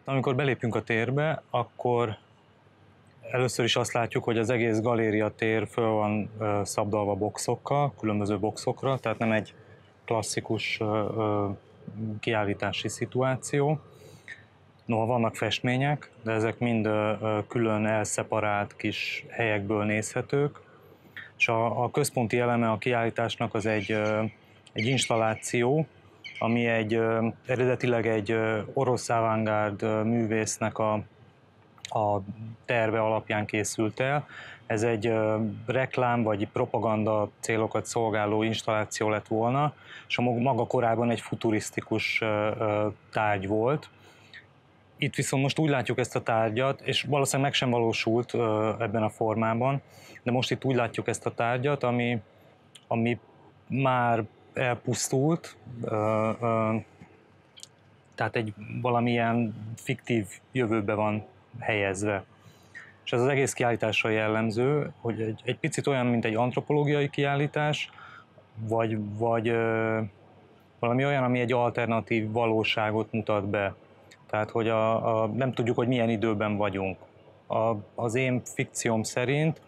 Amikor belépünk a térbe, akkor először is azt látjuk, hogy az egész galéria tér föl van szabdalva boxokkal, különböző boxokra, tehát nem egy klasszikus kiállítási szituáció. Noha vannak festmények, de ezek mind külön elszeparált kis helyekből nézhetők, és a központi eleme a kiállításnak az egy installáció, ami eredetileg egy orosz avantgárd művésznek a terve alapján készült el. Ez egy reklám vagy propaganda célokat szolgáló installáció lett volna, és maga korábban egy futurisztikus tárgy volt. Itt viszont most úgy látjuk ezt a tárgyat, és valószínűleg meg sem valósult ebben a formában, de most itt úgy látjuk ezt a tárgyat, ami már elpusztult, tehát egy valamilyen fiktív jövőbe van helyezve. És ez az egész kiállításra jellemző, hogy egy picit olyan, mint egy antropológiai kiállítás, vagy valami olyan, ami egy alternatív valóságot mutat be. Tehát, hogy nem tudjuk, hogy milyen időben vagyunk. Az én fikcióm szerint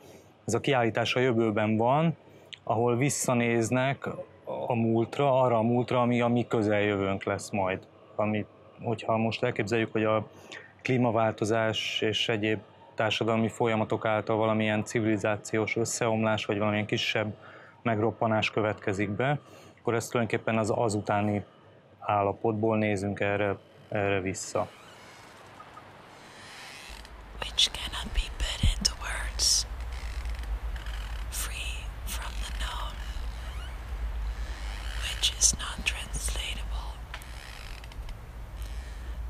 ez a kiállítás a jövőben van, ahol visszanéznek a múltra, arra a múltra, ami a mi közeljövőnk lesz majd. Hogyha most elképzeljük, hogy a klímaváltozás és egyéb társadalmi folyamatok által valamilyen civilizációs összeomlás, vagy valamilyen kisebb megroppanás következik be, akkor ezt tulajdonképpen az azutáni állapotból nézünk erre vissza. Which cannot be put into words, free from the known, which is not translatable,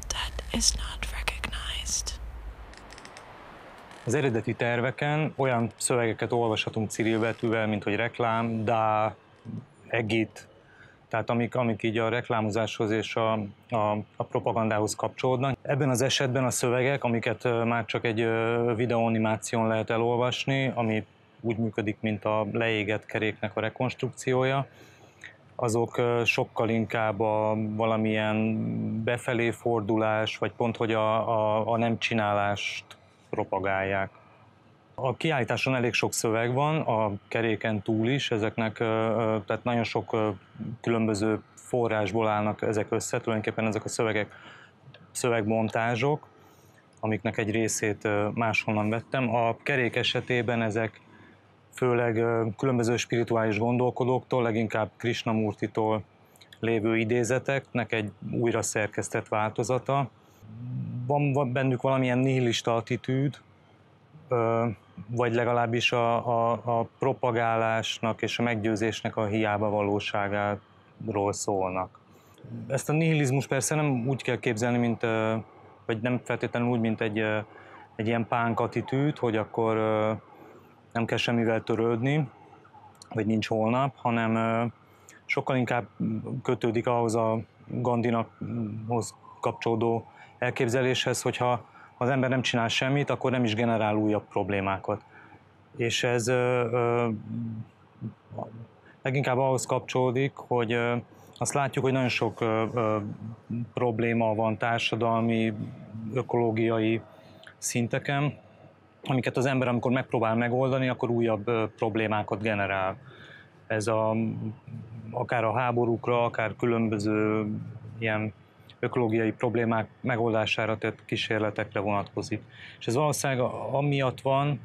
that is not recognized. Az eredeti terveken olyan szövegeket olvashatunk cirilbetűvel, mint hogy reklám, dá, egit, tehát amik így a reklámozáshoz és a propagandához kapcsolódnak. Ebben az esetben a szövegek, amiket már csak egy videóanimáción lehet elolvasni, ami úgy működik, mint a leégett keréknek a rekonstrukciója, azok sokkal inkább valamilyen befelé fordulás, vagy pont, hogy a nem csinálást propagálják. A kiállításon elég sok szöveg van, a keréken túl is, tehát nagyon sok különböző forrásból állnak ezek össze, tulajdonképpen ezek a szövegmontázsok, amiknek egy részét máshonnan vettem. A kerék esetében ezek főleg különböző spirituális gondolkodóktól, leginkább Krishnamurtitól lévő idézeteknek egy újra szerkesztett változata. Van bennük valamilyen nihilista attitűd, vagy legalábbis a propagálásnak és a meggyőzésnek a hiába valóságáról szólnak. Ezt a nihilizmus persze nem úgy kell képzelni, vagy nem feltétlenül úgy, mint egy ilyen pánk attitűd, hogy akkor nem kell semmivel törődni, vagy nincs holnap, hanem sokkal inkább kötődik ahhoz a Gandhihoz kapcsolódó elképzeléshez, hogyha az ember nem csinál semmit, akkor nem is generál újabb problémákat. És ez leginkább ahhoz kapcsolódik, hogy azt látjuk, hogy nagyon sok probléma van társadalmi, ökológiai szinteken, amiket az ember, amikor megpróbál megoldani, akkor újabb problémákat generál. Ez akár a háborúkra, akár különböző ilyen ökológiai problémák megoldására tett kísérletekre vonatkozik. És ez valószínűleg amiatt van,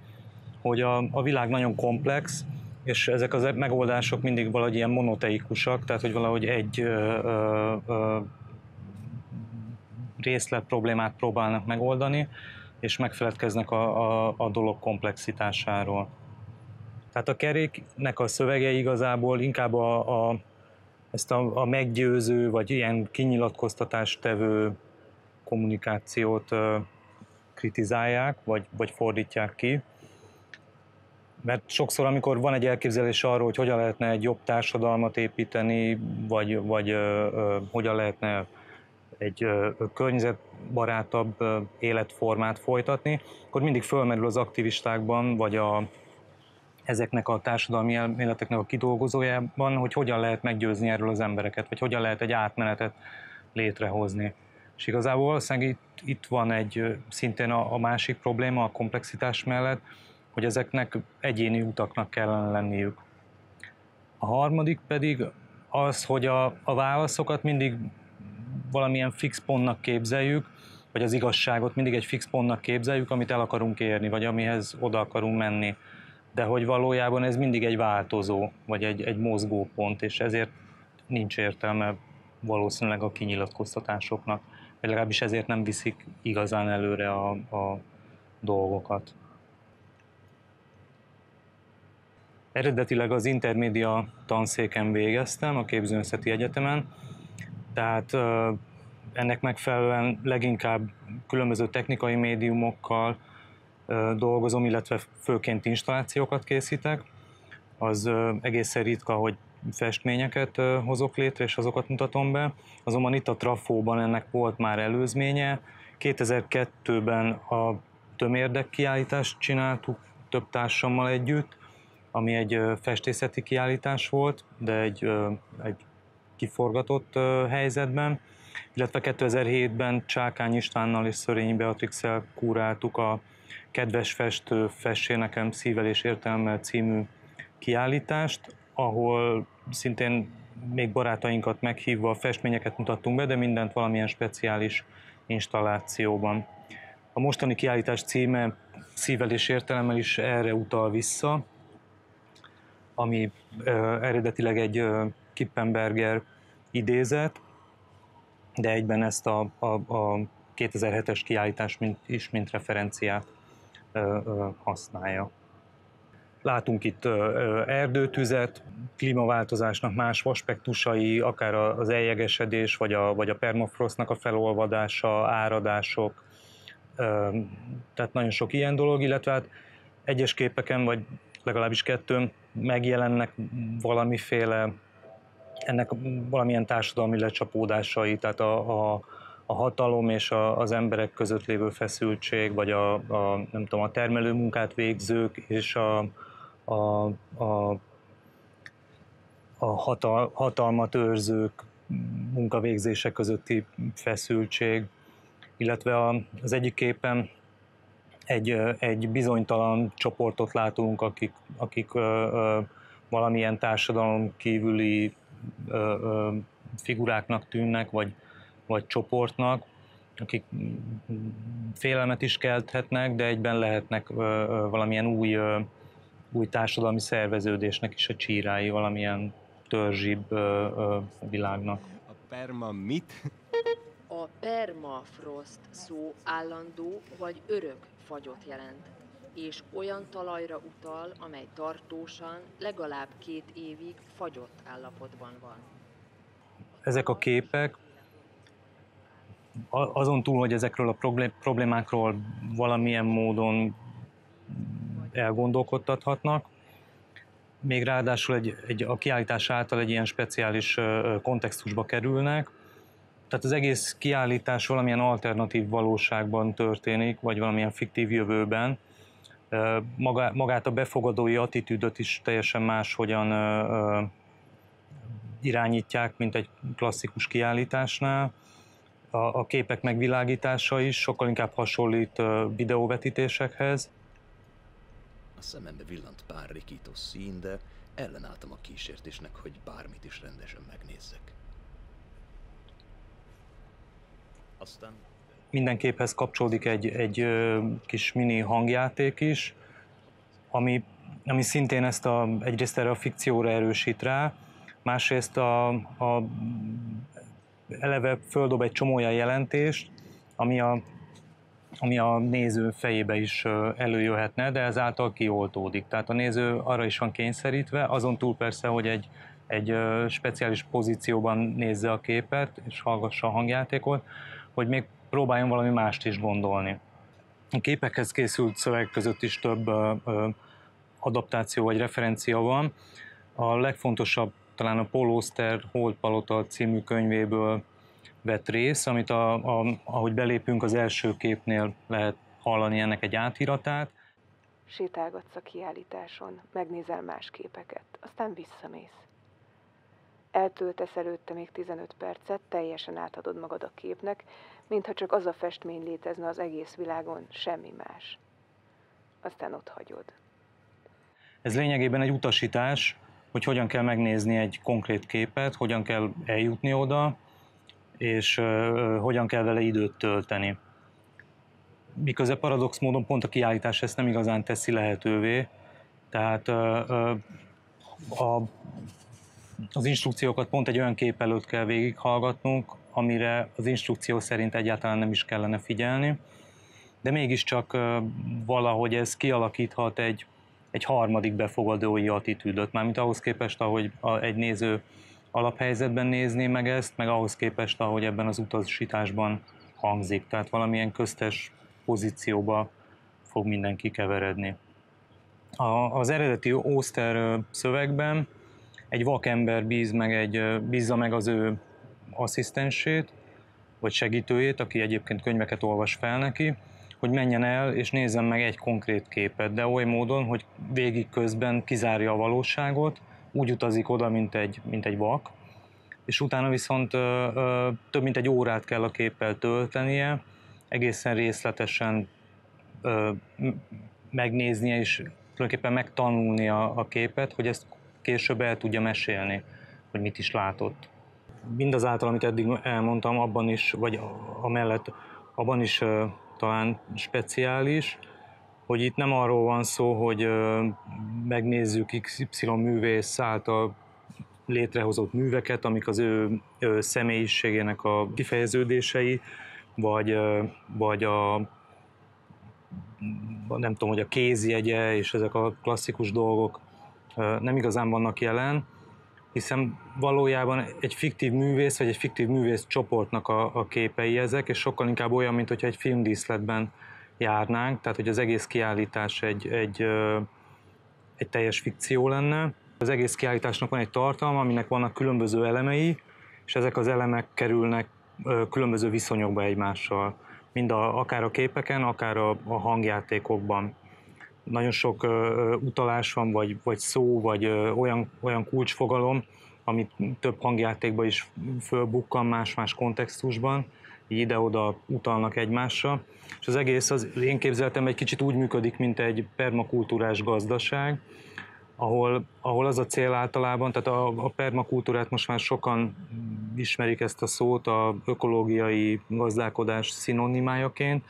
hogy a világ nagyon komplex, és ezek az megoldások mindig valahogy ilyen monoteikusak, tehát hogy valahogy egy részlet problémát próbálnak megoldani, és megfeledkeznek a dolog komplexitásáról. Tehát a keréknek a szövegei igazából inkább ezt a meggyőző, vagy ilyen kinyilatkoztatást tevő kommunikációt kritizálják, vagy fordítják ki. Mert sokszor, amikor van egy elképzelés arról, hogy hogyan lehetne egy jobb társadalmat építeni, vagy hogyan lehetne egy környezetbarátabb életformát folytatni, akkor mindig fölmerül az aktivistákban, vagy ezeknek a társadalmi elméleteknek a kidolgozójában, hogy hogyan lehet meggyőzni erről az embereket, vagy hogyan lehet egy átmenetet létrehozni. És igazából valószínűleg itt van szintén a másik probléma a komplexitás mellett, hogy ezeknek egyéni utaknak kellene lenniük. A harmadik pedig az, hogy a válaszokat mindig valamilyen fix pontnak képzeljük, vagy az igazságot mindig egy fix pontnak képzeljük, amit el akarunk érni, vagy amihez oda akarunk menni. De hogy valójában ez mindig egy változó, vagy egy mozgópont, és ezért nincs értelme valószínűleg a kinyilatkoztatásoknak, vagy legalábbis ezért nem viszik igazán előre a dolgokat. Eredetileg az intermédia tanszéken végeztem, a Képzőművészeti Egyetemen, tehát ennek megfelelően leginkább különböző technikai médiumokkal dolgozom, illetve főként installációkat készítek. Az egészen ritka, hogy festményeket hozok létre, és azokat mutatom be. Azonban itt a Trafóban ennek volt már előzménye. 2002-ben a tömérdek kiállítást csináltuk több társammal együtt, ami egy festészeti kiállítás volt, de egy kiforgatott helyzetben, illetve 2007-ben Csákány Istvánnal és Szörényi Beatrixsel kuráltuk a Kedves festő, fessél nekem szívvel és értelemmel című kiállítást, ahol szintén még barátainkat meghívva a festményeket mutattunk be, de mindent valamilyen speciális installációban. A mostani kiállítás címe Szívvel és értelemmel is erre utal vissza, ami eredetileg egy Kippenberger idézet, de egyben ezt a 2007-es kiállítást mint referenciát használja. Látunk itt erdőtüzet, klímaváltozásnak más aspektusai, akár az eljegesedés, vagy a permafrostnak a felolvadása, áradások, tehát nagyon sok ilyen dolog, illetve hát egyes képeken, vagy legalábbis kettőn megjelennek ennek valamilyen társadalmi lecsapódásai, tehát a hatalom és az emberek között lévő feszültség, vagy nem tudom, a termelő munkát végzők és a hatalmat őrzők munkavégzése közötti feszültség, illetve az egyik képen egy bizonytalan csoportot látunk, akik valamilyen társadalom kívüli figuráknak tűnnek, vagy csoportnak, akik félelmet is kelthetnek, de egyben lehetnek valamilyen új társadalmi szerveződésnek is a csírái, valamilyen törzsibb világnak. A perma mit? A permafrost szó állandó vagy örök fagyot jelent, és olyan talajra utal, amely tartósan legalább 2 évig fagyott állapotban van. Ezek a képek azon túl, hogy ezekről a problémákról valamilyen módon elgondolkodtathatnak, még ráadásul a kiállítás által egy ilyen speciális kontextusba kerülnek. Tehát az egész kiállítás valamilyen alternatív valóságban történik, vagy valamilyen fiktív jövőben. Magát a befogadói attitűdöt is teljesen máshogyan irányítják, mint egy klasszikus kiállításnál. A képek megvilágítása is sokkal inkább hasonlít videóvetítésekhez. A szemembe villant pár rikító szín, de ellenálltam a kísértésnek, hogy bármit is rendesen megnézzek. Aztán Minden képhez kapcsolódik egy kis mini hangjáték is, ami szintén egyrészt erre a fikcióra erősít rá, másrészt eleve földob egy csomó olyan jelentést, ami a néző fejébe is előjöhetne, de ezáltal kioltódik. Tehát a néző arra is van kényszerítve, azon túl persze, hogy egy speciális pozícióban nézze a képet, és hallgassa a hangjátékot, hogy még próbáljon valami mást is gondolni. A képekhez készült szöveg között is több adaptáció vagy referencia van. A legfontosabb talán a Paul Auster Holdpalota című könyvéből vett rész, amit ahogy belépünk, az első képnél lehet hallani ennek egy átiratát. Sétálgatsz a kiállításon, megnézel más képeket, aztán visszamész. Eltöltesz előtte még 15 percet, teljesen átadod magad a képnek, mintha csak az a festmény létezne az egész világon, semmi más. Aztán ott hagyod. Ez lényegében egy utasítás, hogy hogyan kell megnézni egy konkrét képet, hogyan kell eljutni oda, és hogyan kell vele időt tölteni. Miközben paradox módon pont a kiállítás ezt nem igazán teszi lehetővé, tehát az instrukciókat pont egy olyan kép előtt kell végighallgatnunk, amire az instrukció szerint egyáltalán nem is kellene figyelni, de mégiscsak valahogy ez kialakíthat egy harmadik befogadói attitűdöt, mármint ahhoz képest, ahogy egy néző alaphelyzetben nézné meg ezt, meg ahhoz képest, ahogy ebben az utasításban hangzik. Tehát valamilyen köztes pozícióba fog mindenki keveredni. Az eredeti Auster szövegben egy vakember bízza meg az ő asszisztensét, vagy segítőjét, aki egyébként könyveket olvas fel neki, hogy menjen el és nézzen meg egy konkrét képet, de oly módon, hogy végig közben kizárja a valóságot, úgy utazik oda, mint egy vak, és utána viszont több mint egy órát kell a képpel töltenie, egészen részletesen megnéznie és tulajdonképpen megtanulnia a képet, hogy ezt később el tudja mesélni, hogy mit is látott. Mindazáltal, amit eddig elmondtam, abban is, vagy amellett abban is talán speciális, hogy itt nem arról van szó, hogy megnézzük XY művész által létrehozott műveket, amik az ő személyiségének a kifejeződései, vagy nem tudom, hogy a kézjegye és ezek a klasszikus dolgok nem igazán vannak jelen, hiszen valójában egy fiktív művész, vagy egy fiktív művész csoportnak a képei ezek, és sokkal inkább olyan, mint hogyha egy filmdíszletben járnánk, tehát hogy az egész kiállítás egy teljes fikció lenne. Az egész kiállításnak van egy tartalma, aminek vannak különböző elemei, és ezek az elemek kerülnek különböző viszonyokba egymással, akár a képeken, akár a hangjátékokban. Nagyon sok utalás van, vagy szó, vagy olyan kulcsfogalom, amit több hangjátékban is fölbukkan más-más kontextusban, így ide-oda utalnak egymásra. És az egész az én képzeletemben egy kicsit úgy működik, mint egy permakultúrás gazdaság, ahol az a cél általában, tehát a permakultúrát most már sokan ismerik ezt a szót a ökológiai gazdálkodás szinonimájaként,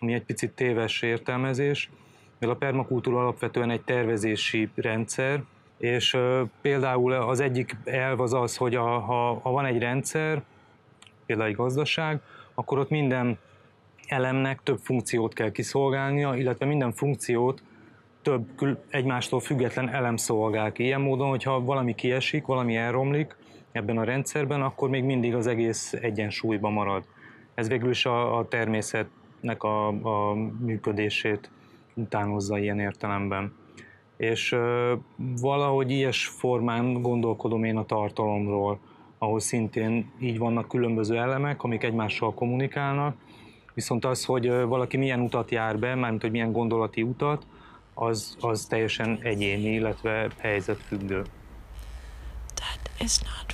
ami egy picit téves értelmezés, mert a permakultúra alapvetően egy tervezési rendszer, és például az egyik elv az az, hogy ha van egy rendszer, például egy gazdaság, akkor ott minden elemnek több funkciót kell kiszolgálnia, illetve minden funkciót több egymástól független elem szolgál ki. Ilyen módon, hogyha valami kiesik, valami elromlik ebben a rendszerben, akkor még mindig az egész egyensúlyban marad. Ez végül is a természetnek a működését utánozza ilyen értelemben. És valahogy ilyes formán gondolkodom én a tartalomról, ahol szintén így vannak különböző elemek, amik egymással kommunikálnak, viszont az, hogy valaki milyen utat jár be, mármint hogy milyen gondolati utat, az teljesen egyéni, illetve helyzetfüggő. That is not